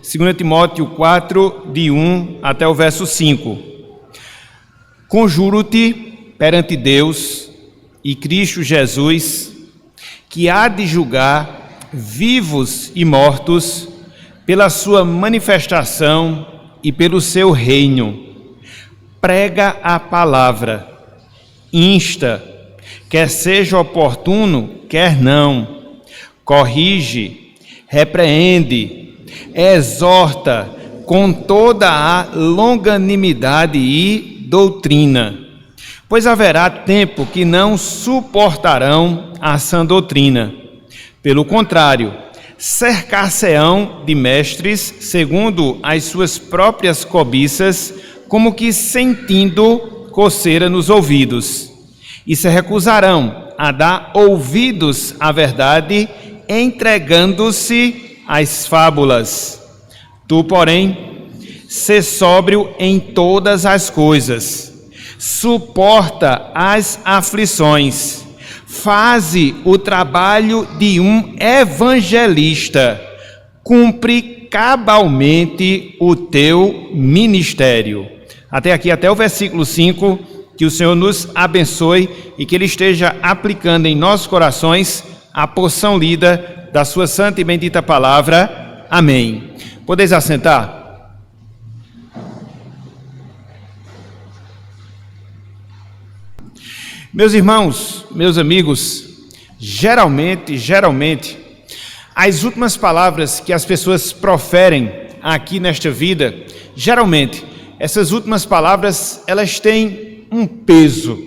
2 Timóteo 4, de 1 até o verso 5. Conjuro-te perante Deus e Cristo Jesus, que há de julgar vivos e mortos pela sua manifestação e pelo seu reino. Prega a palavra, insta, quer seja oportuno, quer não, corrige, repreende, exorta com toda a longanimidade e doutrina, pois haverá tempo que não suportarão a sã doutrina. Pelo contrário, cercar-se-ão de mestres segundo as suas próprias cobiças, como que sentindo coceira nos ouvidos, e se recusarão a dar ouvidos à verdade, entregando-se às fábulas. Tu, porém, sê sóbrio em todas as coisas, suporta as aflições, faze o trabalho de um evangelista, cumpre cabalmente o teu ministério. Até aqui, até o versículo 5, que o Senhor nos abençoe e que Ele esteja aplicando em nossos corações a porção lida da sua santa e bendita palavra. Amém. Podeis assentar? Meus irmãos, meus amigos, geralmente, as últimas palavras que as pessoas proferem aqui nesta vida, geralmente, essas últimas palavras, elas têm um peso,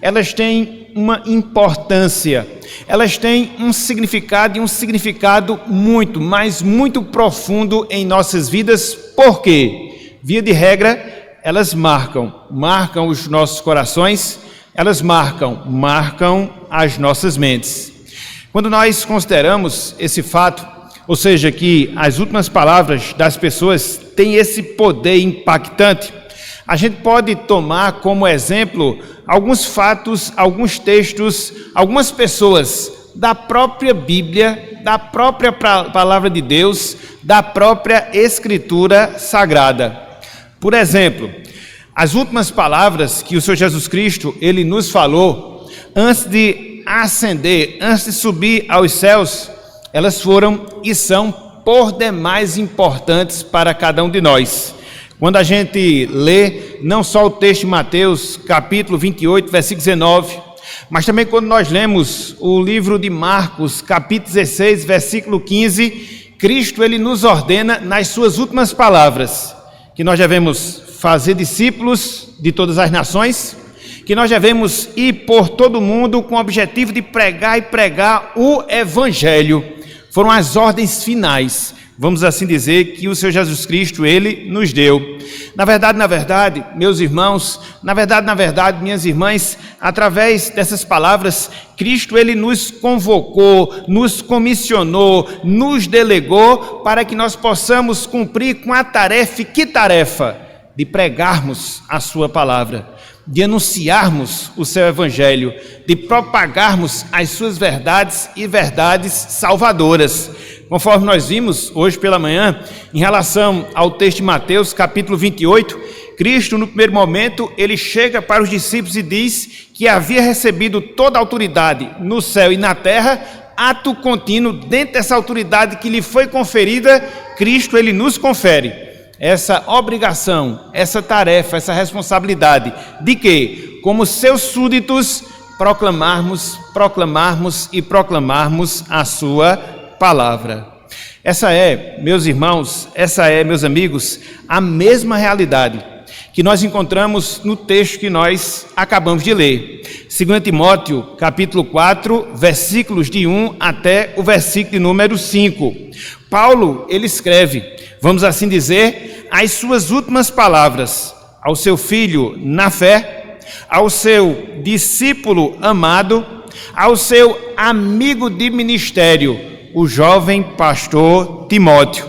elas têm uma importância, elas têm um significado e um significado muito, mas muito profundo em nossas vidas, porque, via de regra, elas marcam os nossos corações, elas marcam as nossas mentes. Quando nós consideramos esse fato, ou seja, que as últimas palavras das pessoas têm esse poder impactante, a gente pode tomar como exemplo alguns fatos, alguns textos, algumas pessoas da própria Bíblia, da própria palavra de Deus, da própria Escritura Sagrada. Por exemplo, as últimas palavras que o Senhor Jesus Cristo, Ele nos falou, antes de ascender, antes de subir aos céus, elas foram e são por demais importantes para cada um de nós. Quando a gente lê não só o texto de Mateus, capítulo 28, versículo 19, mas também quando nós lemos o livro de Marcos, capítulo 16, versículo 15, Cristo, Ele nos ordena nas suas últimas palavras, que nós devemos fazer discípulos de todas as nações, que nós devemos ir por todo o mundo com o objetivo de pregar o Evangelho. Foram as ordens finais, vamos assim dizer, que o Senhor Jesus Cristo, Ele nos deu. Na verdade, meus irmãos, na verdade, minhas irmãs, através dessas palavras, Cristo, Ele nos convocou, nos comissionou, nos delegou para que nós possamos cumprir com a tarefa. Que tarefa? De pregarmos a sua palavra, de anunciarmos o seu evangelho, de propagarmos as suas verdades e verdades salvadoras. Conforme nós vimos hoje pela manhã, em relação ao texto de Mateus, capítulo 28, Cristo, no primeiro momento, ele chega para os discípulos e diz que havia recebido toda a autoridade no céu e na terra, ato contínuo, dentro dessa autoridade que lhe foi conferida, Cristo, ele nos confere essa obrigação, essa tarefa, essa responsabilidade de que, como seus súditos, proclamarmos a sua palavra. Essa é, meus irmãos, meus amigos, a mesma realidade que nós encontramos no texto que nós acabamos de ler. 2 Timóteo, capítulo 4, versículos de 1 até o versículo de número 5. Paulo, ele escreve, vamos assim dizer, as suas últimas palavras ao seu filho na fé, ao seu discípulo amado, ao seu amigo de ministério, o jovem pastor Timóteo.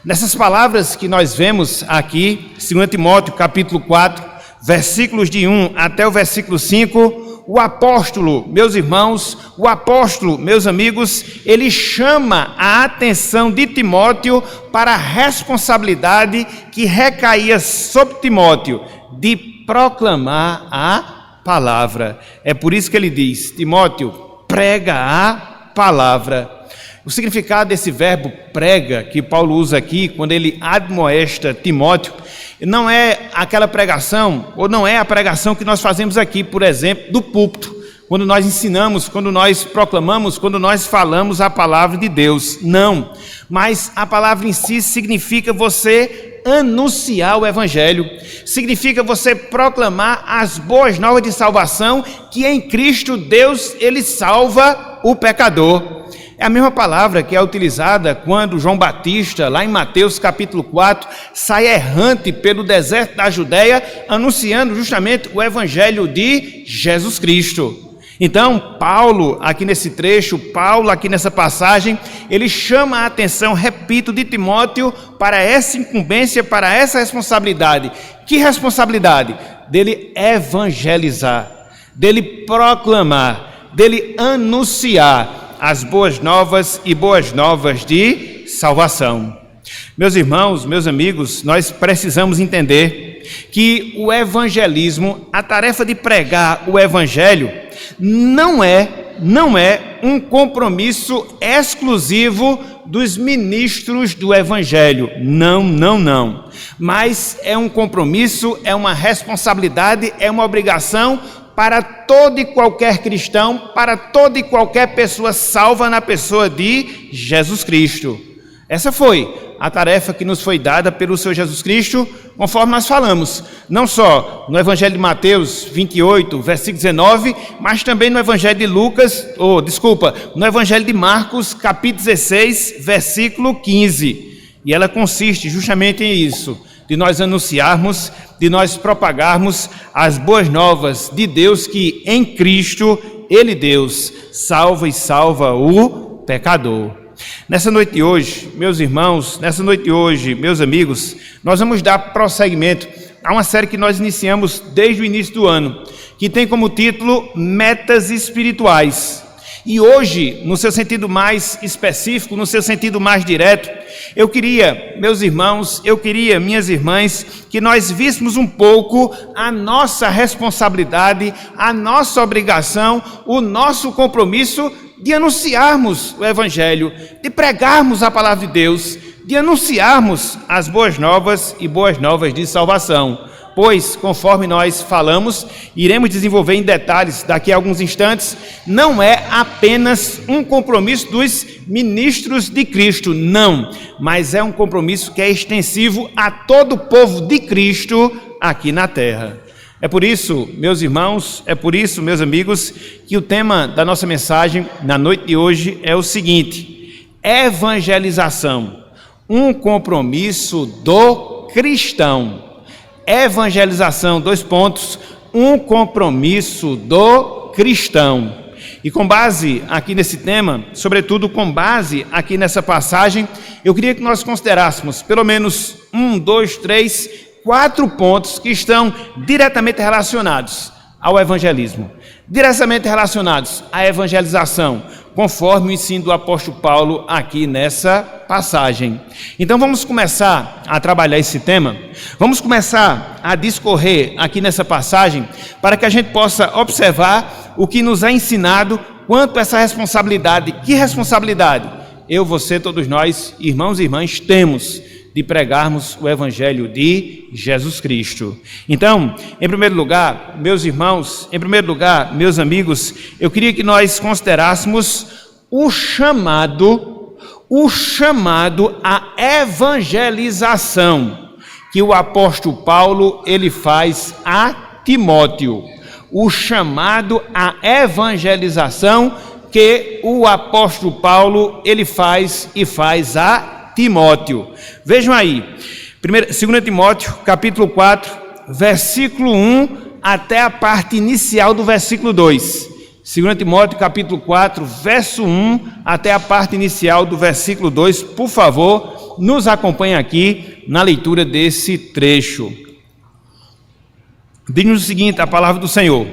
Nessas palavras que nós vemos aqui, 2 Timóteo capítulo 4, versículos de 1 até o versículo 5, o apóstolo, meus irmãos, o apóstolo, meus amigos, ele chama a atenção de Timóteo para a responsabilidade que recaía sobre Timóteo de proclamar a palavra. É por isso que ele diz: Timóteo, prega a palavra. O significado desse verbo prega, que Paulo usa aqui, quando ele admoesta Timóteo, não é aquela pregação, ou não é a pregação que nós fazemos aqui, por exemplo, do púlpito, quando nós ensinamos, quando nós proclamamos, quando nós falamos a palavra de Deus. Não, mas a palavra em si significa você anunciar o evangelho, significa você proclamar as boas novas de salvação, que em Cristo Deus, ele salva o pecador. É a mesma palavra que é utilizada quando João Batista, lá em Mateus capítulo 4, sai errante pelo deserto da Judéia, anunciando justamente o evangelho de Jesus Cristo. Então, Paulo, aqui nesse trecho, Paulo, aqui nessa passagem, ele chama a atenção, repito, de Timóteo para essa incumbência, para essa responsabilidade. Que responsabilidade? Dele evangelizar, dele proclamar, dele anunciar as boas novas e boas novas de salvação. Meus irmãos, meus amigos, nós precisamos entender que o evangelismo, a tarefa de pregar o evangelho, não é um compromisso exclusivo dos ministros do evangelho. Não. Mas é um compromisso, é uma responsabilidade, é uma obrigação para todo e qualquer cristão, para toda e qualquer pessoa salva na pessoa de Jesus Cristo. Essa foi a tarefa que nos foi dada pelo Senhor Jesus Cristo, conforme nós falamos, não só no Evangelho de Mateus 28, versículo 19, mas também no Evangelho de no Evangelho de Marcos, capítulo 16, versículo 15. E ela consiste justamente em isso, de nós anunciarmos, de nós propagarmos as boas novas de Deus, que em Cristo, Ele, Deus, salva e salva o pecador. Nessa noite de hoje, meus irmãos, nessa noite de hoje, meus amigos, nós vamos dar prosseguimento a uma série que nós iniciamos desde o início do ano, que tem como título Metas Espirituais. E hoje, no seu sentido mais específico, no seu sentido mais direto, eu queria, meus irmãos, minhas irmãs, que nós víssemos um pouco a nossa responsabilidade, a nossa obrigação, o nosso compromisso de anunciarmos o evangelho, de pregarmos a palavra de Deus, de anunciarmos as boas novas e boas novas de salvação. Pois, conforme nós falamos, iremos desenvolver em detalhes daqui a alguns instantes, não é apenas um compromisso dos ministros de Cristo, não, mas é um compromisso que é extensivo a todo o povo de Cristo aqui na terra. É por isso, meus irmãos, é por isso, meus amigos, que o tema da nossa mensagem na noite de hoje é o seguinte: evangelização, um compromisso do cristão. Evangelização, um compromisso do cristão. E com base aqui nesse tema, sobretudo com base aqui nessa passagem, eu queria que nós considerássemos pelo menos 4 pontos que estão diretamente relacionados ao evangelismo, diretamente relacionados à evangelização, conforme o ensino do apóstolo Paulo aqui nessa passagem. Então vamos começar a trabalhar esse tema, vamos começar a discorrer aqui nessa passagem, para que a gente possa observar o que nos é ensinado quanto a essa responsabilidade. Que responsabilidade? Eu, você, todos nós, irmãos e irmãs, temos de pregarmos o evangelho de Jesus Cristo. Então, em primeiro lugar, meus irmãos, em primeiro lugar, meus amigos, eu queria que nós considerássemos o chamado à evangelização que o apóstolo Paulo ele faz a Timóteo. O chamado à evangelização que o apóstolo Paulo ele faz a Timóteo. Vejam aí, 2 Timóteo, capítulo 4, versículo 1 até a parte inicial do versículo 2. 2 Timóteo, capítulo 4, verso 1 até a parte inicial do versículo 2. Por favor, nos acompanhe aqui na leitura desse trecho. Diz-nos o seguinte, a palavra do Senhor: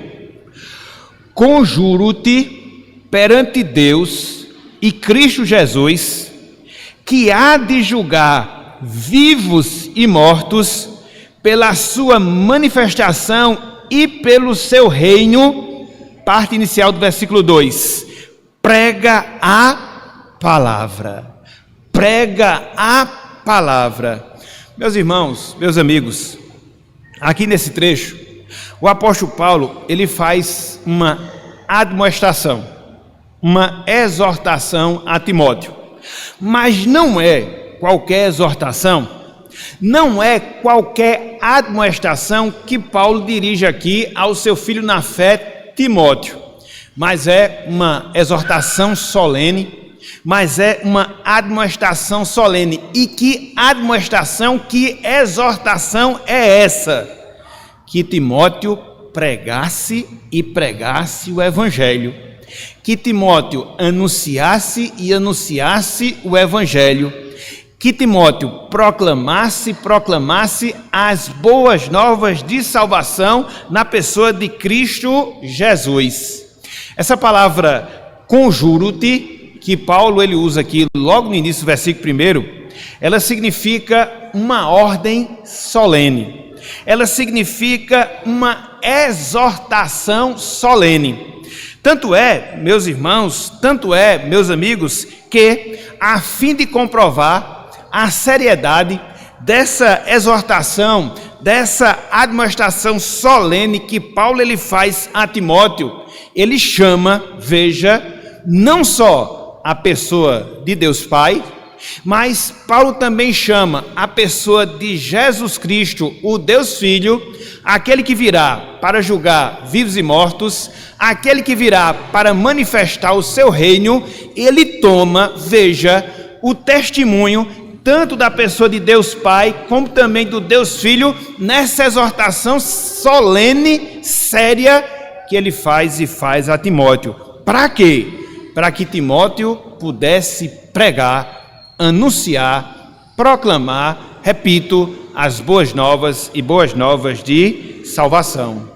conjuro-te perante Deus e Cristo Jesus, que há de julgar vivos e mortos pela sua manifestação e pelo seu reino. Parte inicial do versículo 2. Prega a palavra. Prega a palavra. Meus irmãos, meus amigos, aqui nesse trecho, o apóstolo Paulo, ele faz uma admoestação, uma exortação a Timóteo. Mas não é qualquer exortação, não é qualquer admoestação que Paulo dirige aqui ao seu filho na fé, Timóteo. Mas é uma exortação solene, mas é uma admoestação solene. E que admoestação, que exortação é essa? Que Timóteo pregasse e pregasse o Evangelho. Que Timóteo anunciasse e anunciasse o Evangelho. Que Timóteo proclamasse as boas novas de salvação na pessoa de Cristo Jesus. Essa palavra conjuro-te, que Paulo ele usa aqui logo no início do versículo 1, ela significa uma ordem solene. Ela significa uma exortação solene. Tanto é, meus irmãos, tanto é, meus amigos, que a fim de comprovar a seriedade dessa exortação, dessa admoestação solene que Paulo ele faz a Timóteo, ele chama, veja, não só a pessoa de Deus Pai, mas Paulo também chama a pessoa de Jesus Cristo, o Deus Filho, aquele que virá para julgar vivos e mortos, aquele que virá para manifestar o seu reino. Ele toma, veja, o testemunho tanto da pessoa de Deus Pai, como também do Deus Filho, nessa exortação solene, séria, que ele faz a Timóteo. Para quê? Para que Timóteo pudesse pregar, anunciar, proclamar, repito, as boas novas e boas novas de salvação.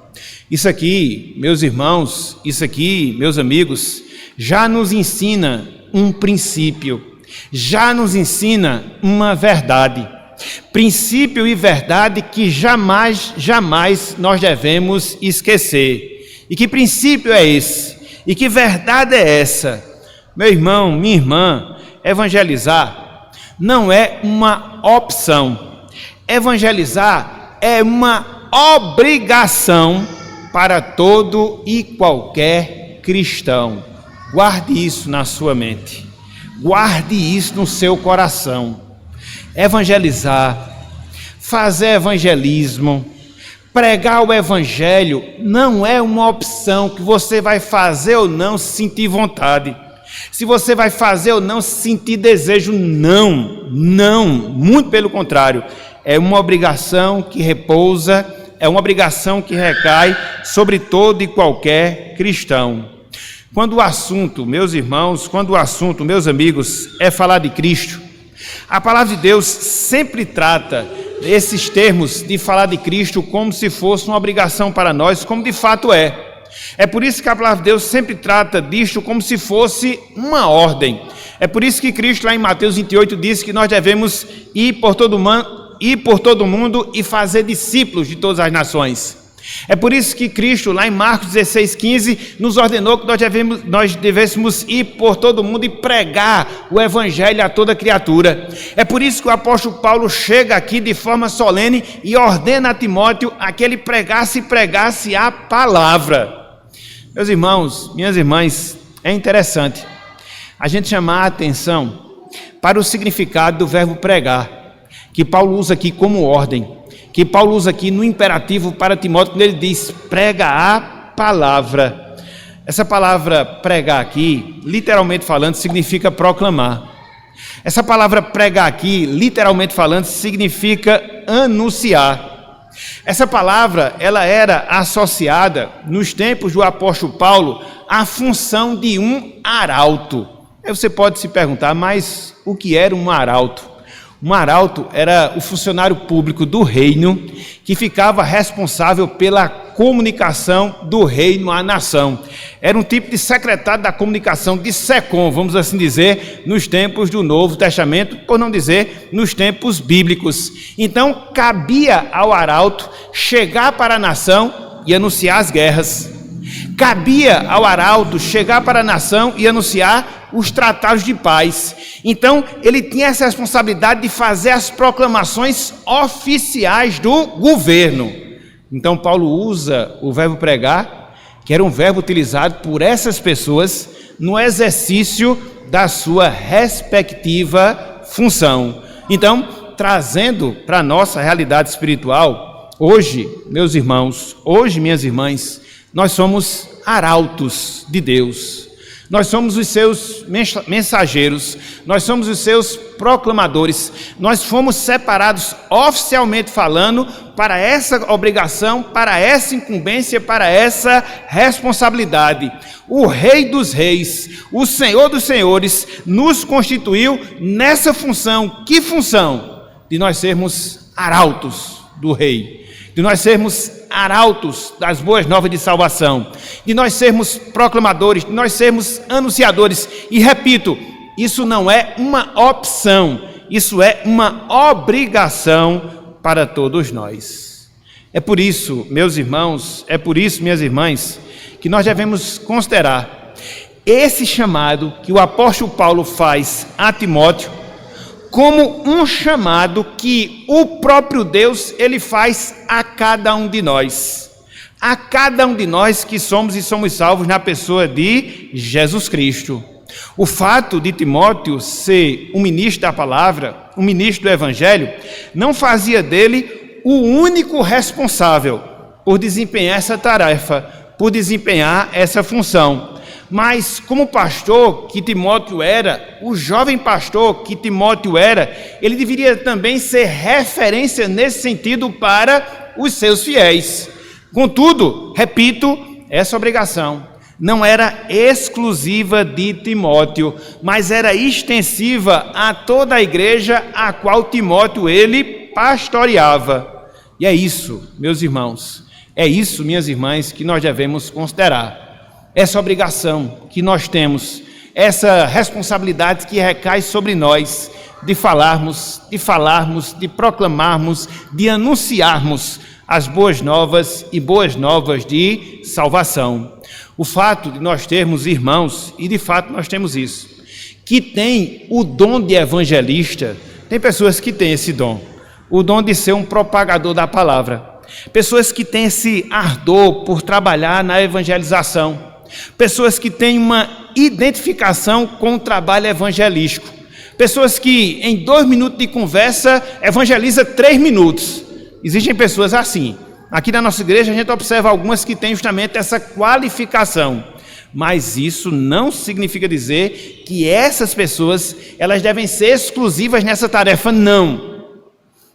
Isso aqui, meus irmãos, isso aqui, meus amigos, já nos ensina um princípio, já nos ensina uma verdade. Princípio e verdade que jamais nós devemos esquecer. E que princípio é esse? E que verdade é essa? Meu irmão, minha irmã, evangelizar não é uma opção. Evangelizar é uma obrigação para todo e qualquer cristão. Guarde isso na sua mente. Guarde isso no seu coração. Evangelizar, fazer evangelismo, pregar o evangelho não é uma opção que você vai fazer ou não se sentir vontade. Se você vai fazer ou não se sentir desejo, não, muito pelo contrário. É uma obrigação que repousa, é uma obrigação que recai sobre todo e qualquer cristão. Quando o assunto, meus irmãos, meus amigos, é falar de Cristo, a palavra de Deus sempre trata esses termos de falar de Cristo como se fosse uma obrigação para nós, como de fato é. É por isso que a palavra de Deus sempre trata disto como se fosse uma ordem. É por isso que Cristo lá em Mateus 28 diz que nós devemos ir por todo mundo e fazer discípulos de todas as nações. É por isso que Cristo, lá em Marcos 16:15, nos ordenou que nós devêssemos ir por todo mundo e pregar o evangelho a toda criatura. É por isso que o apóstolo Paulo chega aqui de forma solene e ordena a Timóteo a que ele pregasse a palavra. Meus irmãos, minhas irmãs, é interessante a gente chamar a atenção para o significado do verbo pregar, que Paulo usa aqui como ordem, que Paulo usa aqui no imperativo para Timóteo, quando ele diz, prega a palavra. Essa palavra pregar aqui, literalmente falando, significa proclamar. Essa palavra pregar aqui, literalmente falando, significa anunciar. Essa palavra, ela era associada, nos tempos do apóstolo Paulo, à função de um arauto. Aí você pode se perguntar, mas o que era um arauto? Um arauto era o funcionário público do reino que ficava responsável pela comunicação do reino à nação. Era um tipo de secretário da comunicação, de SECOM, vamos assim dizer, nos tempos do Novo Testamento, por não dizer nos tempos bíblicos. Então, cabia ao arauto chegar para a nação e anunciar as guerras. Cabia ao arauto chegar para a nação e anunciar os tratados de paz. Então, ele tinha essa responsabilidade de fazer as proclamações oficiais do governo. Então, Paulo usa o verbo pregar, que era um verbo utilizado por essas pessoas no exercício da sua respectiva função. Então, trazendo para a nossa realidade espiritual, hoje, meus irmãos, hoje, minhas irmãs, nós somos arautos de Deus. Nós somos os seus mensageiros, nós somos os seus proclamadores, nós fomos separados oficialmente falando para essa obrigação, para essa incumbência, para essa responsabilidade. O Rei dos Reis, o Senhor dos Senhores, nos constituiu nessa função. Que função? De nós sermos arautos do Rei, de nós sermos arautos das boas novas de salvação, de nós sermos proclamadores, de nós sermos anunciadores. E repito, isso não é uma opção, isso é uma obrigação para todos nós. É por isso, meus irmãos, é por isso, minhas irmãs, que nós devemos considerar esse chamado que o apóstolo Paulo faz a Timóteo como um chamado que o próprio Deus, ele faz a cada um de nós. A cada um de nós que somos e somos salvos na pessoa de Jesus Cristo. O fato de Timóteo ser um ministro da palavra, um ministro do evangelho, não fazia dele o único responsável por desempenhar essa tarefa, por desempenhar essa função. Mas como pastor que Timóteo era, o jovem pastor que Timóteo era, ele deveria também ser referência nesse sentido para os seus fiéis. Contudo, repito, essa obrigação não era exclusiva de Timóteo, mas era extensiva a toda a igreja a qual Timóteo ele pastoreava. E é isso, meus irmãos, é isso, minhas irmãs, que nós devemos considerar. Essa obrigação que nós temos, essa responsabilidade que recai sobre nós, de falarmos, de proclamarmos, de anunciarmos as boas novas e boas novas de salvação. O fato de nós termos irmãos, e de fato nós temos isso, que tem o dom de evangelista, tem pessoas que têm esse dom, o dom de ser um propagador da palavra, pessoas que têm esse ardor por trabalhar na evangelização, pessoas que têm uma identificação com o trabalho evangelístico, pessoas que em 2 minutos de conversa evangeliza 3 minutos. Existem pessoas assim. Aqui na nossa igreja a gente observa algumas que têm justamente essa qualificação, mas isso não significa dizer que essas pessoas elas devem ser exclusivas nessa tarefa, não.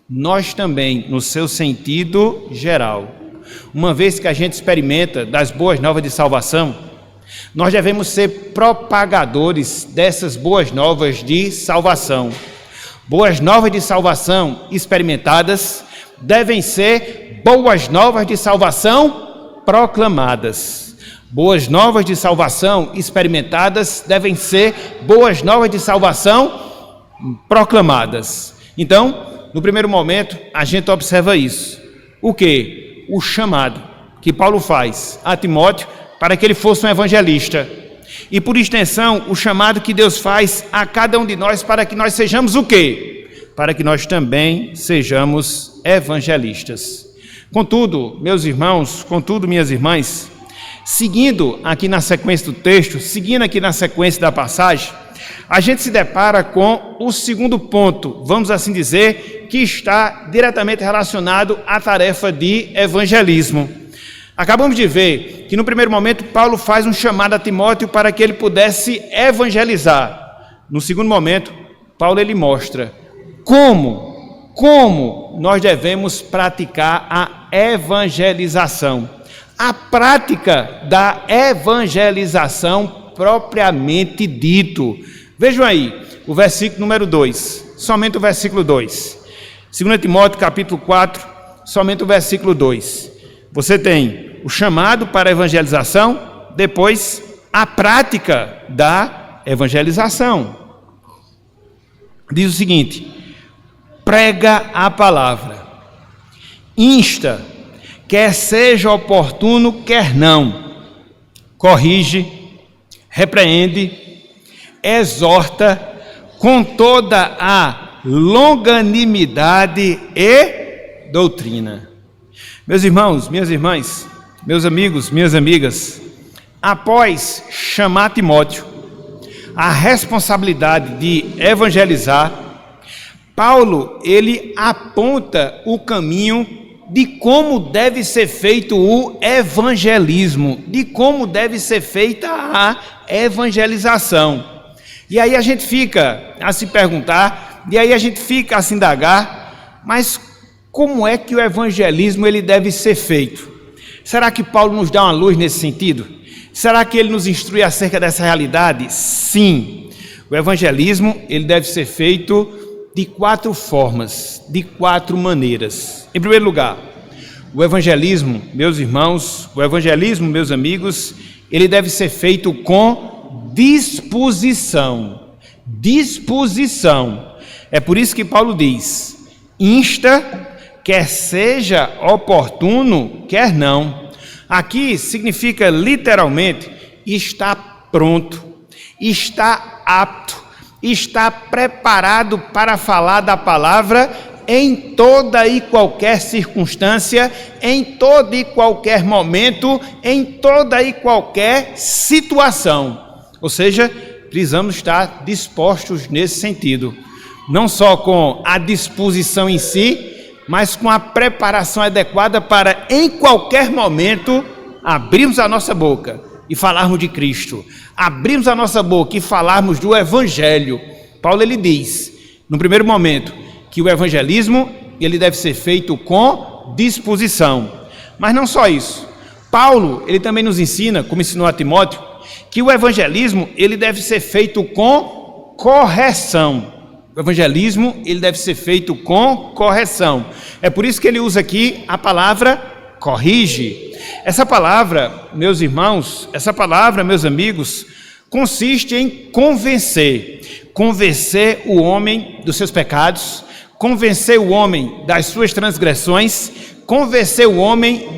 Nós também, no seu sentido geral, uma vez que a gente experimenta das boas novas de salvação, nós devemos ser propagadores dessas boas novas de salvação. Boas novas de salvação experimentadas devem ser boas novas de salvação proclamadas. Boas novas de salvação experimentadas devem ser boas novas de salvação proclamadas. Então, no primeiro momento, a gente observa isso. O quê? O chamado que Paulo faz a Timóteo para que ele fosse um evangelista. E por extensão, o chamado que Deus faz a cada um de nós para que nós sejamos o quê? Para que nós também sejamos evangelistas. Contudo, meus irmãos, contudo, minhas irmãs, seguindo aqui na sequência do texto, seguindo aqui na sequência da passagem, a gente se depara com o segundo ponto, vamos assim dizer, que está diretamente relacionado à tarefa de evangelismo. Acabamos de ver que no primeiro momento Paulo faz um chamado a Timóteo para que ele pudesse evangelizar. No segundo momento, Paulo ele mostra como nós devemos praticar a evangelização. A prática da evangelização propriamente dito. Vejam aí, o versículo número 2. somente o versículo 2. 2 Timóteo capítulo 4, somente o versículo 2. Você tem o chamado para a evangelização, depois a prática da evangelização. Diz o seguinte: prega a palavra, insta, quer seja oportuno, quer não, corrige, repreende, exorta com toda a longanimidade e doutrina. Meus irmãos, minhas irmãs, meus amigos, minhas amigas, após chamar Timóteo a responsabilidade de evangelizar, Paulo, ele aponta o caminho de como deve ser feito o evangelismo, de como deve ser feita a evangelização. E aí a gente fica a se perguntar, e aí a gente fica a se indagar, mas como é que o evangelismo ele deve ser feito? Será que Paulo nos dá uma luz nesse sentido? Será que ele nos instrui acerca dessa realidade? Sim. O evangelismo ele deve ser feito de 4 formas, de 4 maneiras. Em primeiro lugar, o evangelismo, meus irmãos, o evangelismo, meus amigos, ele deve ser feito com disposição. Disposição. É por isso que Paulo diz: insta, quer seja oportuno, quer não. Aqui significa literalmente está pronto, está apto, está preparado para falar da palavra em toda e qualquer circunstância, em todo e qualquer momento, em toda e qualquer situação. Ou seja, precisamos estar dispostos nesse sentido, não só com a disposição em si, mas com a preparação adequada para, em qualquer momento, abrirmos a nossa boca e falarmos de Cristo, abrirmos a nossa boca e falarmos do Evangelho. Paulo ele diz, no primeiro momento, que o evangelismo ele deve ser feito com disposição. Mas não só isso. Paulo ele também nos ensina, como ensinou a Timóteo, que o evangelismo ele deve ser feito com correção. O evangelismo ele deve ser feito com correção. É por isso que ele usa aqui a palavra corrige. Essa palavra, meus irmãos, essa palavra, meus amigos, consiste em convencer. Convencer o homem dos seus pecados, convencer o homem das suas transgressões, convencer o homem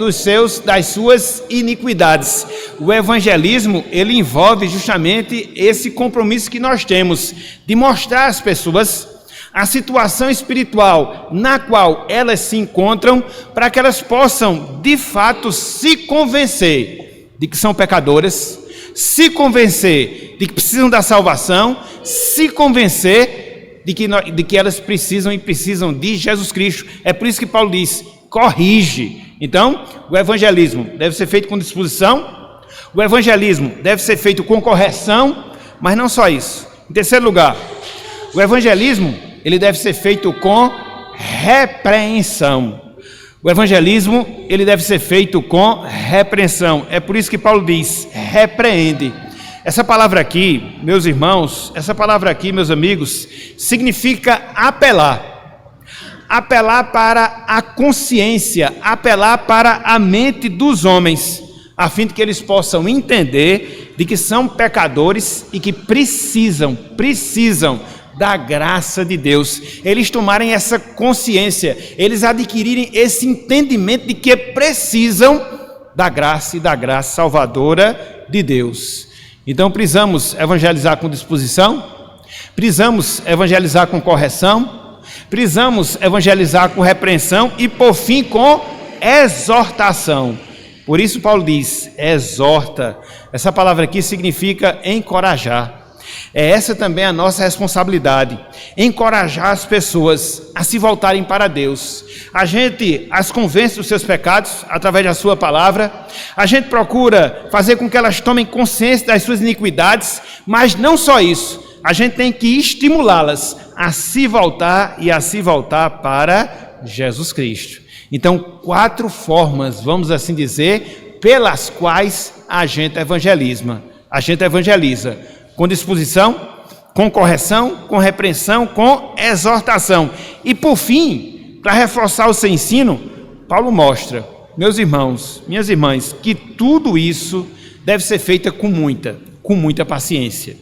das suas iniquidades. O evangelismo, ele envolve justamente esse compromisso que nós temos de mostrar às pessoas a situação espiritual na qual elas se encontram, para que elas possam, de fato, se convencer de que são pecadoras, se convencer de que precisam da salvação, se convencer de que elas precisam de Jesus Cristo. É por isso que Paulo diz, corrige. Então, o evangelismo deve ser feito com disposição, o evangelismo deve ser feito com correção, mas não só isso. Em terceiro lugar, o evangelismo ele deve ser feito com repreensão. O evangelismo ele deve ser feito com repreensão. É por isso que Paulo diz, repreende. Essa palavra aqui, meus irmãos, essa palavra aqui, meus amigos, significa apelar. Apelar para a consciência, apelar para a mente dos homens, a fim de que eles possam entender de que são pecadores e que precisam da graça de Deus. Eles tomarem essa consciência, eles adquirirem esse entendimento de que precisam da graça e da graça salvadora de Deus. Então precisamos evangelizar com disposição, precisamos evangelizar com correção, precisamos evangelizar com repreensão e por fim com exortação. Por isso Paulo diz, exorta. Essa palavra aqui significa encorajar. É essa também a nossa responsabilidade, encorajar as pessoas a se voltarem para Deus. A gente as convence dos seus pecados através da sua palavra, a gente procura fazer com que elas tomem consciência das suas iniquidades, mas não só isso, a gente tem que estimulá-las a se voltar e a se voltar para Jesus Cristo. Então, 4 formas, vamos assim dizer, pelas quais a gente evangeliza. Com disposição, com correção, com repreensão, com exortação. E por fim, para reforçar o seu ensino, Paulo mostra, meus irmãos, minhas irmãs, que tudo isso deve ser feito com muita paciência.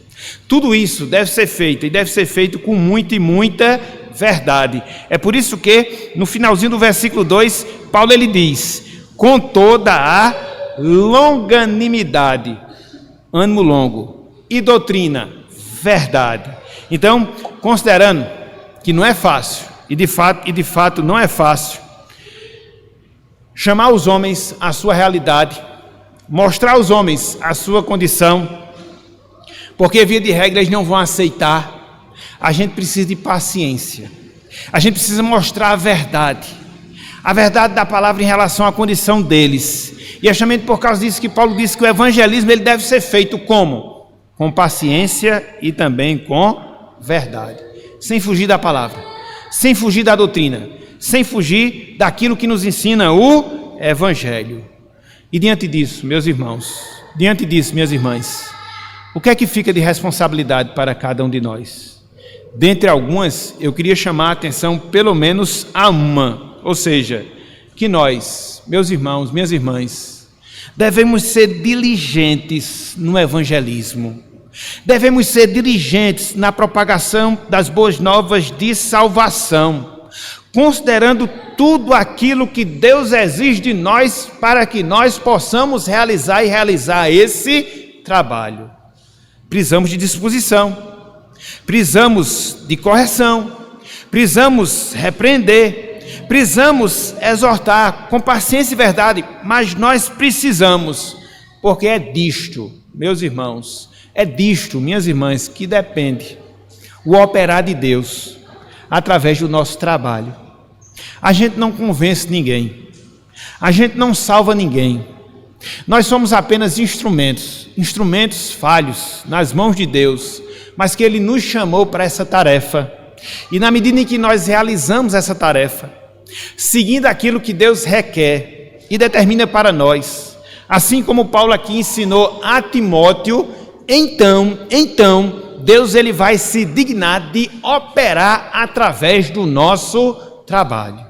Tudo isso deve ser feito, e deve ser feito com muita verdade. É por isso que, no finalzinho do versículo 2, Paulo ele diz, com toda a longanimidade, ânimo longo, e doutrina, verdade. Então, considerando que não é fácil, e de fato não é fácil, chamar os homens à sua realidade, mostrar aos homens a sua condição, porque via de regra eles não vão aceitar. A gente precisa de paciência, a gente precisa mostrar a verdade da palavra em relação à condição deles, e é justamente por causa disso que Paulo disse que o evangelismo ele deve ser feito como? Com paciência e também com verdade, sem fugir da palavra, sem fugir da doutrina, sem fugir daquilo que nos ensina o evangelho. E diante disso, meus irmãos, diante disso, minhas irmãs, o que é que fica de responsabilidade para cada um de nós? Dentre algumas, eu queria chamar a atenção pelo menos a uma, ou seja, que nós, meus irmãos, minhas irmãs, devemos ser diligentes no evangelismo, devemos ser diligentes na propagação das boas novas de salvação, considerando tudo aquilo que Deus exige de nós para que nós possamos realizar esse trabalho. Precisamos de disposição, precisamos de correção, precisamos repreender, precisamos exortar com paciência e verdade, mas nós precisamos, porque é disto, meus irmãos, é disto, minhas irmãs, que depende o operar de Deus através do nosso trabalho. A gente não convence ninguém, a gente não salva ninguém, nós somos apenas instrumentos falhos nas mãos de Deus, mas que Ele nos chamou para essa tarefa, e na medida em que nós realizamos essa tarefa, seguindo aquilo que Deus requer e determina para nós, assim como Paulo aqui ensinou a Timóteo, então Deus ele vai se dignar de operar através do nosso trabalho.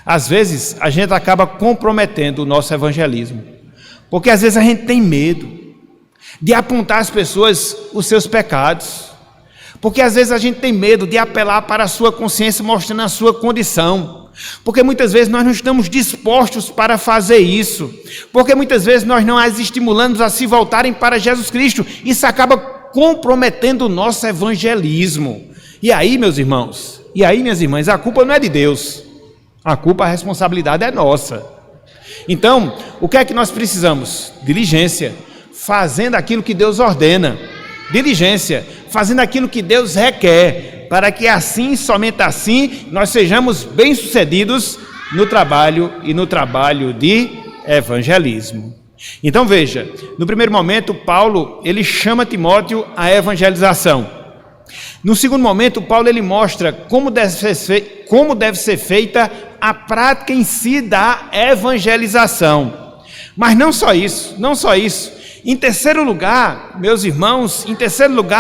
Às vezes a gente acaba comprometendo o nosso evangelismo, porque às vezes a gente tem medo de apontar às pessoas os seus pecados, porque às vezes a gente tem medo de apelar para a sua consciência mostrando a sua condição, porque muitas vezes nós não estamos dispostos para fazer isso, porque muitas vezes nós não as estimulamos a se voltarem para Jesus Cristo. Isso acaba comprometendo o nosso evangelismo. E aí, meus irmãos, e aí, minhas irmãs, a culpa não é de Deus, a responsabilidade é nossa. Então, o que é que nós precisamos? Diligência, fazendo aquilo que Deus ordena, diligência, fazendo aquilo que Deus requer, para que assim, somente assim, nós sejamos bem-sucedidos no trabalho de evangelismo. Então veja, no primeiro momento Paulo, ele chama Timóteo à evangelização. No segundo momento, Paulo ele mostra como deve ser feita a prática em si da evangelização. Mas não só isso. Em terceiro lugar, meus irmãos,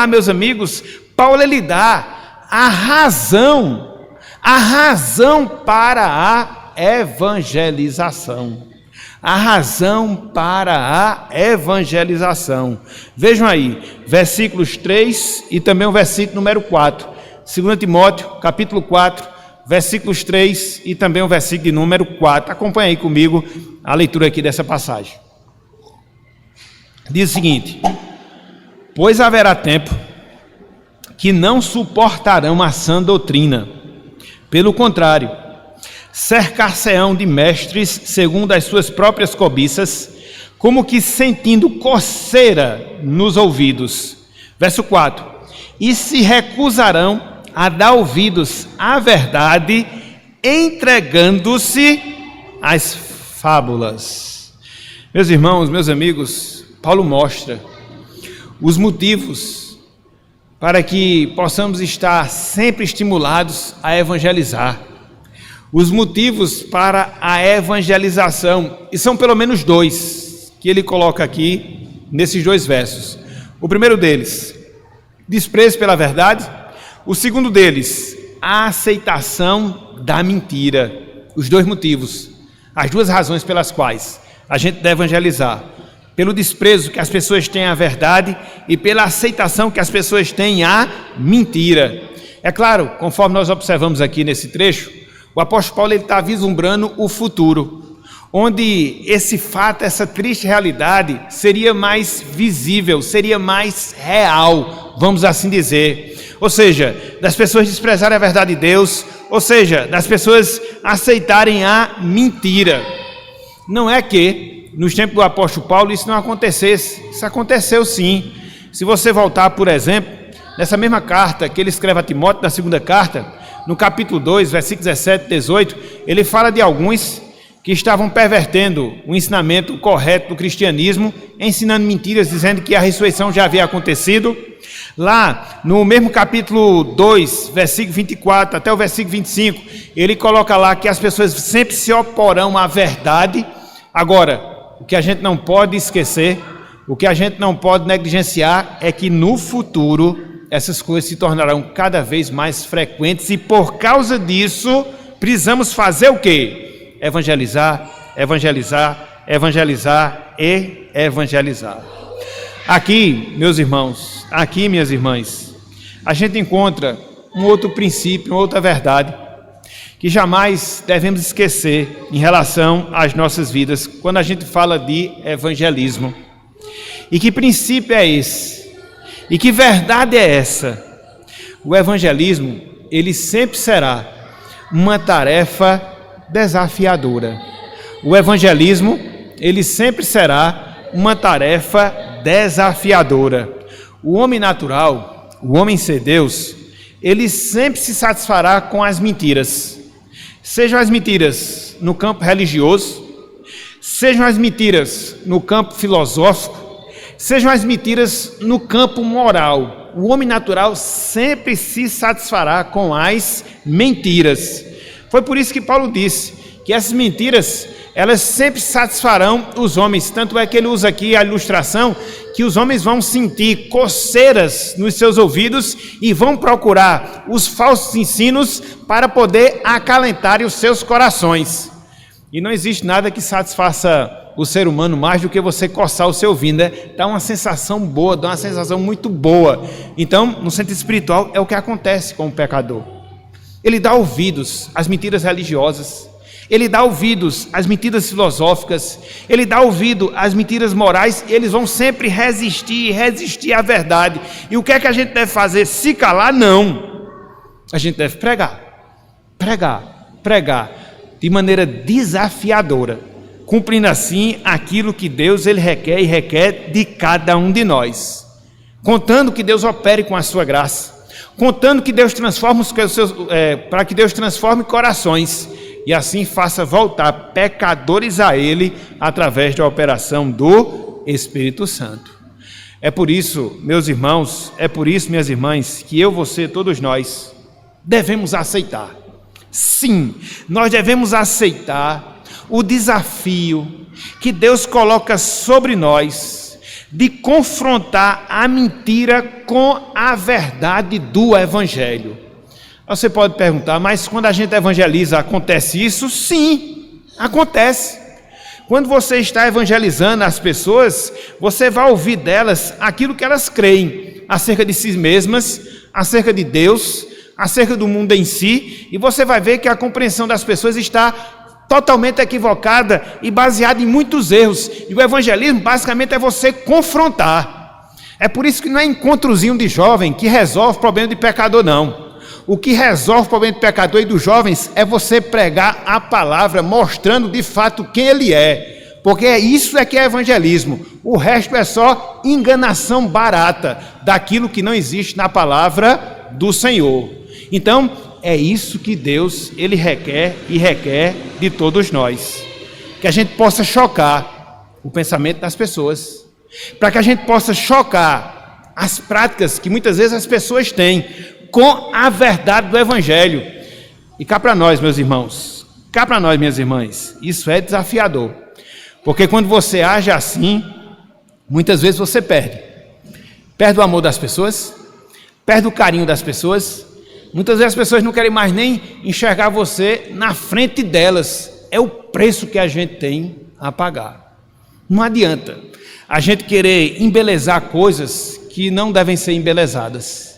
meus amigos, Paulo ele dá a razão para a evangelização. A razão para a evangelização. Vejam aí, versículos 3 e também o versículo número 4. 2 Timóteo, capítulo 4, versículos 3 e também o versículo de número 4. Acompanhe aí comigo a leitura aqui dessa passagem. Diz o seguinte: pois haverá tempo que não suportarão a sã doutrina. Pelo contrário, cercar-se-ão de mestres segundo as suas próprias cobiças, como que sentindo coceira nos ouvidos. Verso 4: e se recusarão a dar ouvidos à verdade, entregando-se às fábulas. Meus irmãos, meus amigos, Paulo mostra os motivos para que possamos estar sempre estimulados a evangelizar. Os motivos para a evangelização, e são pelo menos dois, que ele coloca aqui nesses dois versos. O primeiro deles, desprezo pela verdade. O segundo deles, a aceitação da mentira. Os dois motivos, as duas razões pelas quais a gente deve evangelizar: pelo desprezo que as pessoas têm à verdade e pela aceitação que as pessoas têm à mentira. É claro, conforme nós observamos aqui nesse trecho, o apóstolo Paulo está vislumbrando o futuro, onde esse fato, essa triste realidade seria mais visível, seria mais real, vamos assim dizer. Ou seja, das pessoas desprezarem a verdade de Deus, ou seja, das pessoas aceitarem a mentira. Não é que nos tempos do apóstolo Paulo isso não acontecesse, isso aconteceu sim. Se você voltar, por exemplo, nessa mesma carta que ele escreve a Timóteo, na segunda carta, no capítulo 2, versículos 17 e 18, ele fala de alguns que estavam pervertendo o ensinamento correto do cristianismo, ensinando mentiras, dizendo que a ressurreição já havia acontecido. Lá, no mesmo capítulo 2, versículo 24 até o versículo 25, ele coloca lá que as pessoas sempre se oporão à verdade. Agora, o que a gente não pode esquecer, o que a gente não pode negligenciar é que no futuro essas coisas se tornarão cada vez mais frequentes e por causa disso precisamos fazer o quê? Evangelizar, evangelizar, evangelizar e evangelizar. Aqui, meus irmãos, aqui, minhas irmãs, a gente encontra um outro princípio, uma outra verdade que jamais devemos esquecer em relação às nossas vidas quando a gente fala de evangelismo. E que princípio é esse? E que verdade é essa? O evangelismo, ele sempre será uma tarefa desafiadora. O evangelismo, ele sempre será uma tarefa desafiadora. O homem natural, o homem sem Deus, ele sempre se satisfará com as mentiras. Sejam as mentiras no campo religioso, sejam as mentiras no campo filosófico, sejam as mentiras no campo moral. O homem natural sempre se satisfará com as mentiras. Foi por isso que Paulo disse que essas mentiras, elas sempre satisfarão os homens. Tanto é que ele usa aqui a ilustração que os homens vão sentir coceiras nos seus ouvidos e vão procurar os falsos ensinos para poder acalentar os seus corações. E não existe nada que satisfaça o ser humano mais do que você coçar o seu ouvido, né? Dá uma sensação boa, dá uma sensação muito boa. Então, no sentido espiritual, é o que acontece com o pecador. Ele dá ouvidos às mentiras religiosas, ele dá ouvidos às mentiras filosóficas, ele dá ouvido às mentiras morais, e eles vão sempre resistir à verdade. E o que é que a gente deve fazer? Se calar? Não. A gente deve pregar de maneira desafiadora, cumprindo assim aquilo que Deus ele requer e requer de cada um de nós, contando que Deus opere com a sua graça, contando que Deus transforme para que Deus transforme corações e assim faça voltar pecadores a Ele através da operação do Espírito Santo. É por isso, meus irmãos, é por isso, minhas irmãs, que eu, você, todos nós devemos aceitar. Sim, nós devemos aceitar o desafio que Deus coloca sobre nós de confrontar a mentira com a verdade do Evangelho. Você pode perguntar, mas quando a gente evangeliza, acontece isso? Sim, acontece. Quando você está evangelizando as pessoas, você vai ouvir delas aquilo que elas creem acerca de si mesmas, acerca de Deus, acerca do mundo em si, e você vai ver que a compreensão das pessoas está totalmente equivocada e baseada em muitos erros. E o evangelismo basicamente é você confrontar. É por isso que não é encontrozinho de jovem que resolve o problema de pecador, não. O que resolve o problema do pecador e dos jovens é você pregar a palavra, mostrando de fato quem ele é. Porque isso é que é evangelismo. O resto é só enganação barata daquilo que não existe na palavra do Senhor. Então, é isso que Deus ele requer e requer de todos nós. Que a gente possa chocar o pensamento das pessoas. Para que a gente possa chocar as práticas que muitas vezes as pessoas têm com a verdade do Evangelho. E cá para nós, meus irmãos, cá para nós, minhas irmãs, isso é desafiador. Porque quando você age assim, muitas vezes você perde o amor das pessoas, perde o carinho das pessoas. Muitas vezes as pessoas não querem mais nem enxergar você na frente delas. É o preço que a gente tem a pagar. Não adianta a gente querer embelezar coisas que não devem ser embelezadas.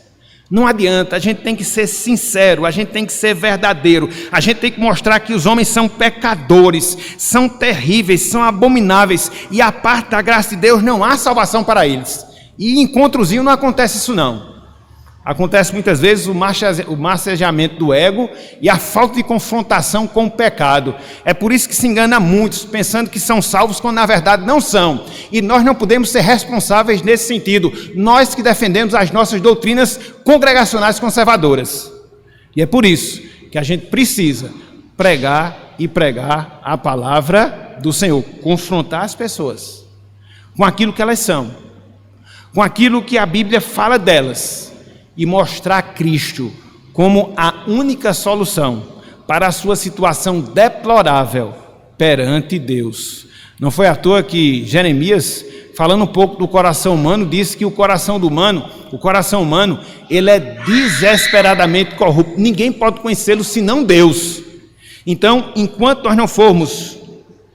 Não adianta, a gente tem que ser sincero, a gente tem que ser verdadeiro, a gente tem que mostrar que os homens são pecadores, são terríveis, são abomináveis, e a parte da graça de Deus não há salvação para eles. E em encontrozinho não acontece isso não. Acontece muitas vezes o massageamento do ego e a falta de confrontação com o pecado. É por isso que se engana muitos, pensando que são salvos, quando na verdade não são. E nós não podemos ser responsáveis nesse sentido. Nós que defendemos as nossas doutrinas congregacionais conservadoras. E é por isso que a gente precisa pregar e pregar a palavra do Senhor. Confrontar as pessoas com aquilo que elas são, com aquilo que a Bíblia fala delas. E mostrar Cristo como a única solução para a sua situação deplorável perante Deus. Não foi à toa que Jeremias, falando um pouco do coração humano, disse que o coração humano, ele é desesperadamente corrupto. Ninguém pode conhecê-lo senão Deus. Então, enquanto nós não formos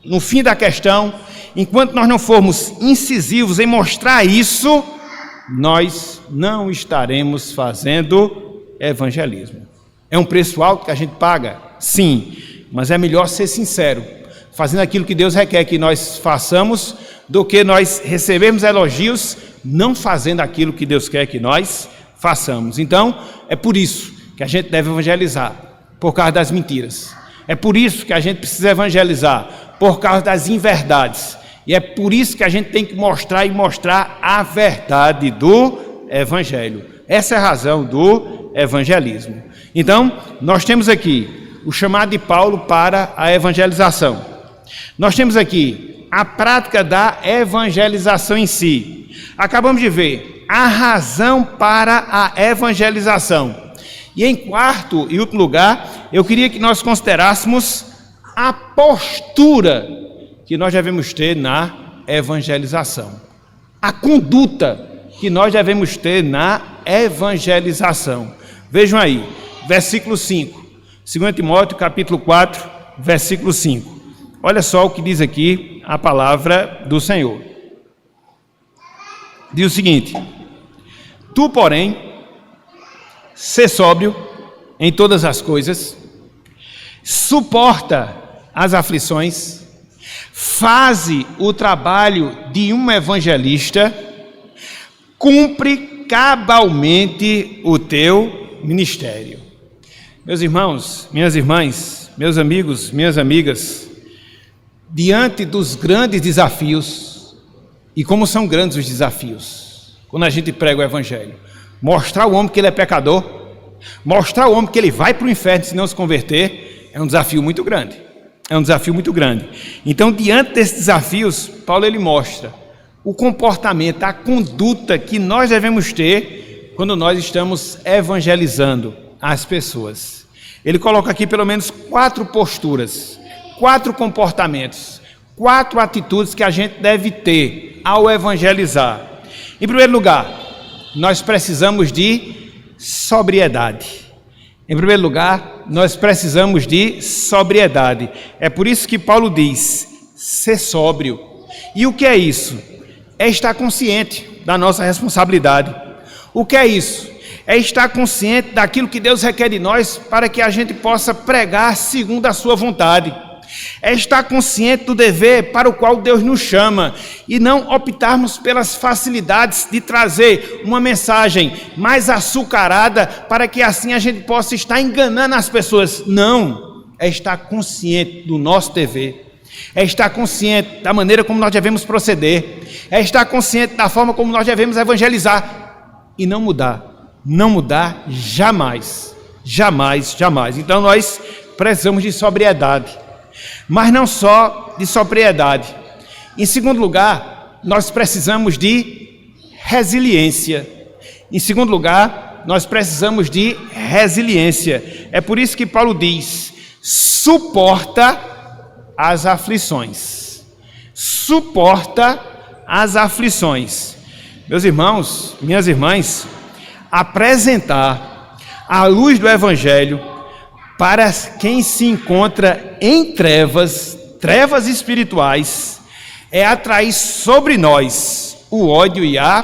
no fim da questão, enquanto nós não formos incisivos em mostrar isso, nós não estaremos fazendo evangelismo. É um preço alto que a gente paga? Sim, mas é melhor ser sincero, fazendo aquilo que Deus requer que nós façamos, do que nós recebermos elogios, não fazendo aquilo que Deus quer que nós façamos. Então, é por isso que a gente deve evangelizar, por causa das mentiras. É por isso que a gente precisa evangelizar, por causa das inverdades. E é por isso que a gente tem que mostrar a verdade do Evangelho. Essa é a razão do evangelismo. Então, nós temos aqui o chamado de Paulo para a evangelização. Nós temos aqui a prática da evangelização em si. Acabamos de ver a razão para a evangelização. E em quarto e último lugar, eu queria que nós considerássemos a postura que nós devemos ter na evangelização. A conduta que nós devemos ter na evangelização. Vejam aí, versículo 5. 2 Timóteo, capítulo 4, versículo 5. Olha só o que diz aqui a palavra do Senhor. Diz o seguinte: tu, porém, sê sóbrio em todas as coisas, suporta as aflições, faze o trabalho de um evangelista, cumpre cabalmente o teu ministério. Meus irmãos, minhas irmãs, meus amigos, minhas amigas, diante dos grandes desafios, e como são grandes os desafios, quando a gente prega o evangelho, mostrar ao homem que ele é pecador, mostrar ao homem que ele vai para o inferno se não se converter, é um desafio muito grande. É um desafio muito grande. Então, diante desses desafios, Paulo ele mostra o comportamento, a conduta que nós devemos ter quando nós estamos evangelizando as pessoas. Ele coloca aqui pelo menos 4 posturas, 4 comportamentos, 4 atitudes que a gente deve ter ao evangelizar. Em primeiro lugar, nós precisamos de sobriedade. Em primeiro lugar, nós precisamos de sobriedade. É por isso que Paulo diz, ser sóbrio. E o que é isso? É estar consciente da nossa responsabilidade. O que é isso? É estar consciente daquilo que Deus requer de nós para que a gente possa pregar segundo a sua vontade. É estar consciente do dever para o qual Deus nos chama e não optarmos pelas facilidades de trazer uma mensagem mais açucarada para que assim a gente possa estar enganando as pessoas. Não, é estar consciente do nosso dever, é estar consciente da maneira como nós devemos proceder, é estar consciente da forma como nós devemos evangelizar e não mudar jamais, jamais, jamais. Então nós precisamos de sobriedade. Mas não só de sobriedade. Em segundo lugar, nós precisamos de resiliência. Em segundo lugar, nós precisamos de resiliência. É por isso que Paulo diz, suporta as aflições. Suporta as aflições. Meus irmãos, minhas irmãs, apresentar a luz do Evangelho para quem se encontra em trevas espirituais, é atrair sobre nós o ódio e a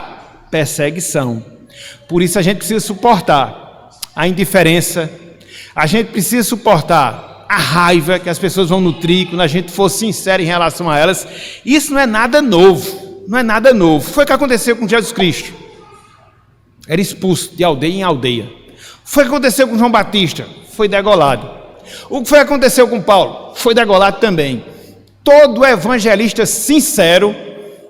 perseguição. Por isso a gente precisa suportar a indiferença, a gente precisa suportar a raiva que as pessoas vão nutrir quando a gente for sincero em relação a elas. Isso não é nada novo, não é nada novo. Foi o que aconteceu com Jesus Cristo. Era expulso de aldeia em aldeia. Foi o que aconteceu com João Batista, foi degolado. O que foi que aconteceu com Paulo? Foi degolado também. Todo evangelista sincero,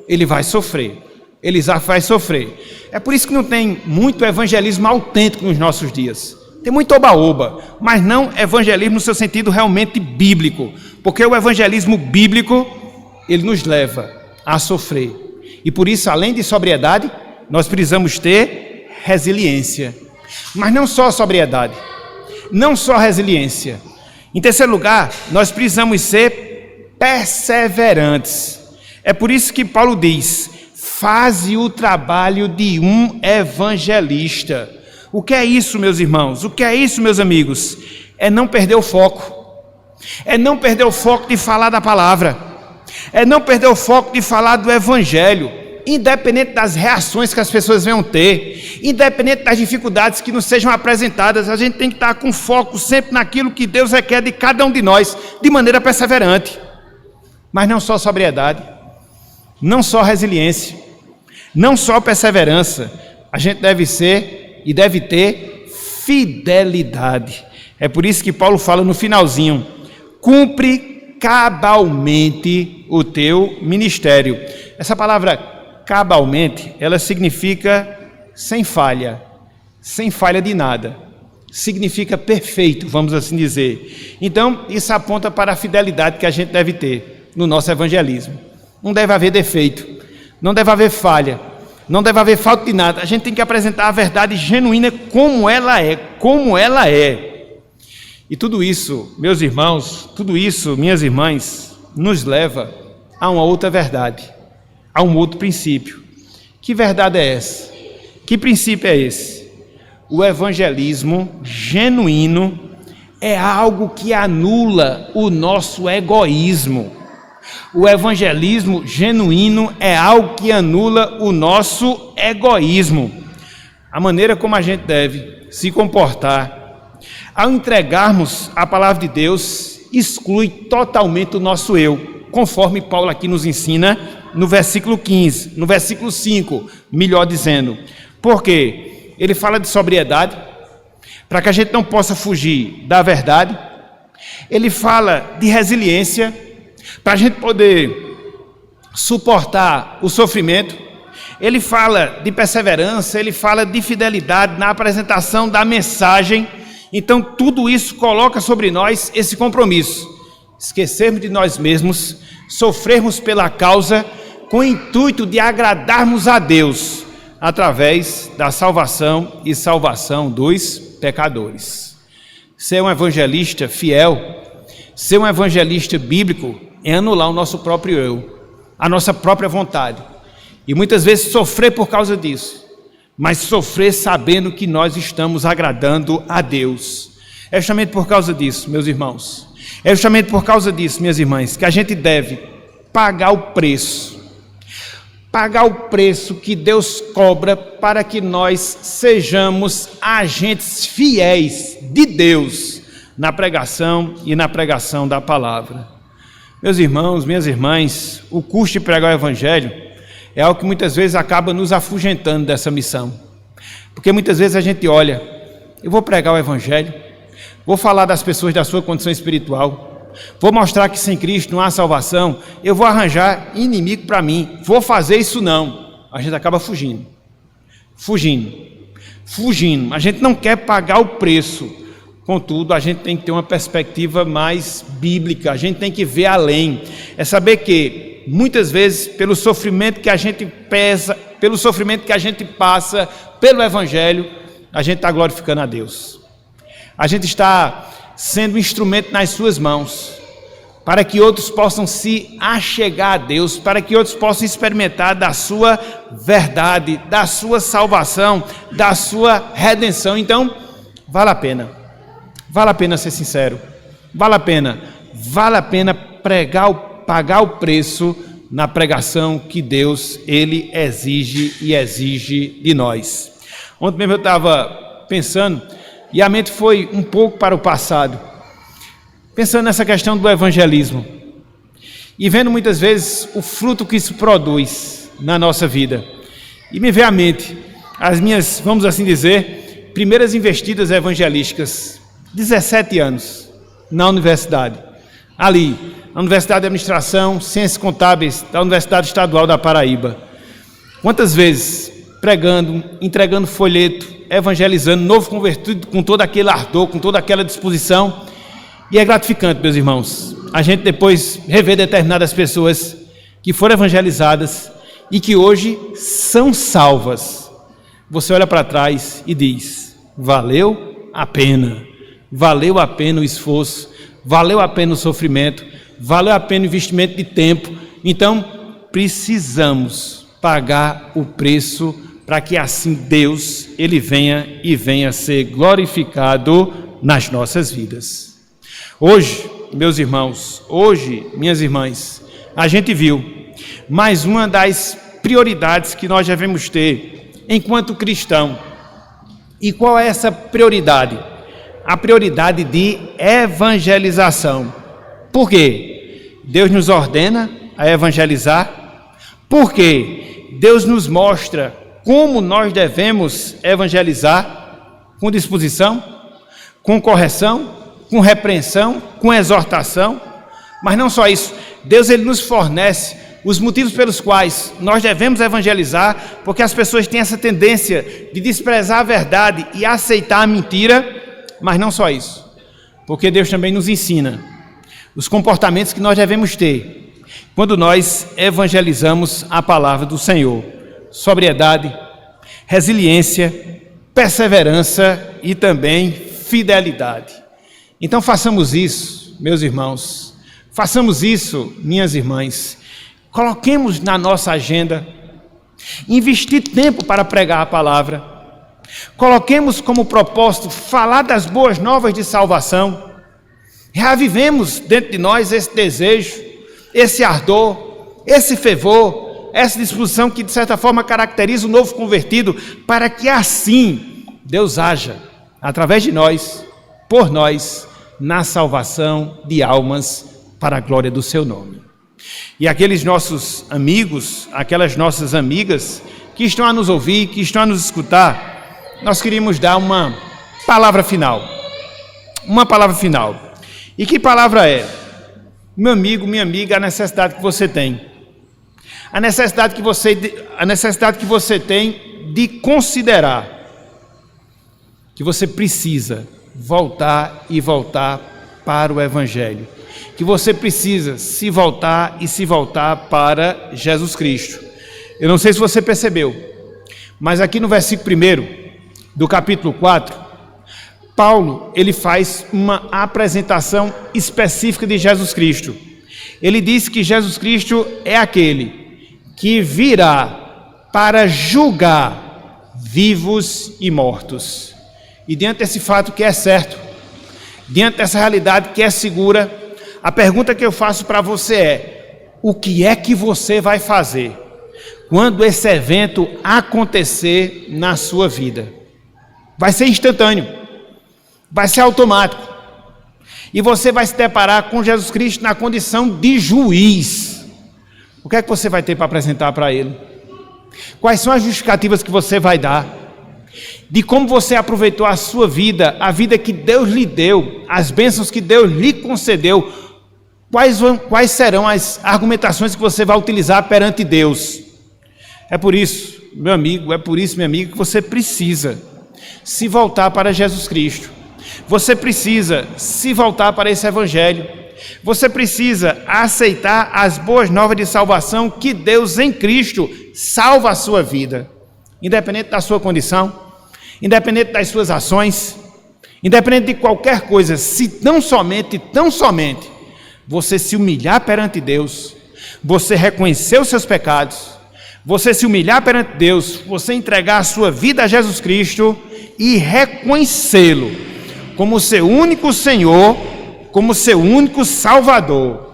ele vai sofrer. Ele vai sofrer. É por isso que não tem muito evangelismo autêntico nos nossos dias. Tem muito oba-oba, mas não evangelismo no seu sentido realmente bíblico. Porque o evangelismo bíblico, ele nos leva a sofrer. E por isso, além de sobriedade, nós precisamos ter resiliência. Mas não só sobriedade, não só resiliência. Em terceiro lugar, nós precisamos ser perseverantes. É por isso que Paulo diz: faze o trabalho de um evangelista. O que é isso, meus irmãos? O que é isso, meus amigos? É não perder o foco. É não perder o foco de falar da palavra. É não perder o foco de falar do evangelho, independente das reações que as pessoas venham ter, independente das dificuldades que nos sejam apresentadas. A gente tem que estar com foco sempre naquilo que Deus requer de cada um de nós, de maneira perseverante. Mas não só sobriedade, não só resiliência, não só perseverança. A gente deve ser e deve ter fidelidade. É por isso que Paulo fala no finalzinho: cumpre cabalmente o teu ministério. Essa palavra cabalmente, ela significa sem falha de nada, significa perfeito, vamos assim dizer. Então, isso aponta para a fidelidade que a gente deve ter no nosso evangelismo. Não deve haver defeito, não deve haver falha, não deve haver falta de nada. A gente tem que apresentar a verdade genuína como ela é. E tudo isso, meus irmãos, tudo isso, minhas irmãs, nos leva a uma outra verdade, a um outro princípio. Que verdade é essa? Que princípio é esse? O evangelismo genuíno é algo que anula o nosso egoísmo. O evangelismo genuíno é algo que anula o nosso egoísmo. A maneira como a gente deve se comportar ao entregarmos a palavra de Deus exclui totalmente o nosso eu, conforme Paulo aqui nos ensina no versículo 15, no versículo 5, melhor dizendo. Por quê? Ele fala de sobriedade, para que a gente não possa fugir da verdade. Ele fala de resiliência, para a gente poder suportar o sofrimento. Ele fala de perseverança, ele fala de fidelidade na apresentação da mensagem. Então tudo isso coloca sobre nós esse compromisso: esquecermos de nós mesmos, sofrermos pela causa, com o intuito de agradarmos a Deus, através da salvação e salvação dos pecadores. Ser um evangelista fiel, ser um evangelista bíblico, é anular o nosso próprio eu, a nossa própria vontade, e muitas vezes sofrer por causa disso, mas sofrer sabendo que nós estamos agradando a Deus. É justamente por causa disso, meus irmãos, é justamente por causa disso, minhas irmãs, que a gente deve pagar o preço que Deus cobra para que nós sejamos agentes fiéis de Deus na pregação e na pregação da palavra. Meus irmãos, minhas irmãs, o custo de pregar o evangelho é algo que muitas vezes acaba nos afugentando dessa missão, porque muitas vezes a gente olha: eu vou pregar o evangelho, vou falar das pessoas da sua condição espiritual, vou mostrar que sem Cristo não há salvação, eu vou arranjar inimigo para mim, vou fazer isso não. A gente acaba fugindo, a gente não quer pagar o preço. Contudo, a gente tem que ter uma perspectiva mais bíblica, a gente tem que ver além, é saber que muitas vezes pelo sofrimento que a gente pelo sofrimento que a gente passa pelo evangelho, a gente está glorificando a Deus, a gente está sendo um instrumento nas suas mãos, para que outros possam se achegar a Deus, para que outros possam experimentar da sua verdade, da sua salvação, da sua redenção. Então, vale a pena ser sincero, vale a pena pagar o preço na pregação que Deus, Ele exige de nós. Ontem mesmo eu estava pensando, e a mente foi um pouco para o passado, pensando nessa questão do evangelismo, e vendo muitas vezes o fruto que isso produz na nossa vida. E me veio à mente as minhas, vamos assim dizer, primeiras investidas evangelísticas, 17 anos, na universidade. Ali, na Universidade de Administração, Ciências Contábeis, da Universidade Estadual da Paraíba. Quantas vezes pregando, entregando folheto, evangelizando, novo convertido, com todo aquele ardor, com toda aquela disposição. E é gratificante, meus irmãos, a gente depois rever determinadas pessoas que foram evangelizadas e que hoje são salvas. Você olha para trás e diz: valeu a pena o esforço, valeu a pena o sofrimento, valeu a pena o investimento de tempo. Então, precisamos pagar o preço para que assim Deus, Ele venha ser glorificado nas nossas vidas. Hoje, meus irmãos, minhas irmãs, a gente viu mais uma das prioridades que nós devemos ter enquanto cristão. E qual é essa prioridade? A prioridade de evangelização. Por quê? Deus nos ordena a evangelizar. Por quê? Deus nos mostra como nós devemos evangelizar, com disposição, com correção, com repreensão, com exortação. Mas não só isso, Deus ele nos fornece os motivos pelos quais nós devemos evangelizar, porque as pessoas têm essa tendência de desprezar a verdade e aceitar a mentira. Mas não só isso, porque Deus também nos ensina os comportamentos que nós devemos ter quando nós evangelizamos a palavra do Senhor: sobriedade, resiliência, perseverança e também fidelidade. Então façamos isso, meus irmãos, façamos isso, minhas irmãs, coloquemos na nossa agenda, investir tempo para pregar a palavra, coloquemos como propósito falar das boas novas de salvação, reavivemos dentro de nós esse desejo, esse ardor, esse fervor, essa disposição que de certa forma caracteriza o novo convertido, para que assim Deus haja através de nós, por nós, na salvação de almas para a glória do seu nome. E aqueles nossos amigos, aquelas nossas amigas que estão a nos ouvir, que estão a nos escutar, nós queríamos dar uma palavra final. Uma palavra final. E que palavra é? Meu amigo, minha amiga, a necessidade que você tem. A necessidade que você tem de considerar que você precisa voltar para o Evangelho. Que você precisa se voltar para Jesus Cristo. Eu não sei se você percebeu, mas aqui no versículo 1 do capítulo 4, Paulo, ele faz uma apresentação específica de Jesus Cristo. Ele diz que Jesus Cristo é aquele que virá para julgar vivos e mortos. E diante desse fato que é certo, diante dessa realidade que é segura, a pergunta que eu faço para você é: o que é que você vai fazer quando esse evento acontecer na sua vida? Vai ser instantâneo, vai ser automático, e você vai se deparar com Jesus Cristo na condição de juiz. O que é que você vai ter para apresentar para Ele? Quais são as justificativas que você vai dar? De como você aproveitou a sua vida, a vida que Deus lhe deu, as bênçãos que Deus lhe concedeu. Quais serão as argumentações que você vai utilizar perante Deus? É por isso, meu amigo, minha amiga, que você precisa se voltar para Jesus Cristo. Você precisa se voltar para esse Evangelho. Você precisa aceitar as boas novas de salvação que Deus em Cristo salva a sua vida. Independente da sua condição, independente das suas ações, independente de qualquer coisa, se tão somente você se humilhar perante Deus, você reconhecer os seus pecados, você se humilhar perante Deus, você entregar a sua vida a Jesus Cristo e reconhecê-lo como seu único Senhor, como seu único Salvador.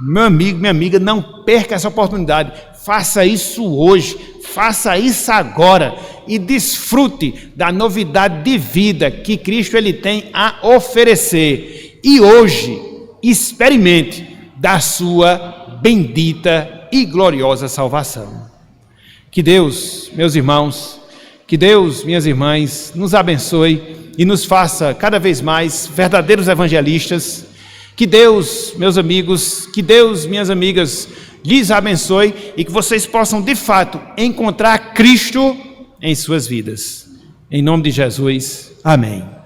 Meu amigo, minha amiga, não perca essa oportunidade. Faça isso hoje, faça isso agora e desfrute da novidade de vida que Cristo ele tem a oferecer. E hoje, experimente da sua bendita e gloriosa salvação. Que Deus, meus irmãos, que Deus, minhas irmãs, nos abençoe e nos faça cada vez mais verdadeiros evangelistas. Que Deus, meus amigos, que Deus, minhas amigas, lhes abençoe e que vocês possam, de fato, encontrar Cristo em suas vidas. Em nome de Jesus, amém.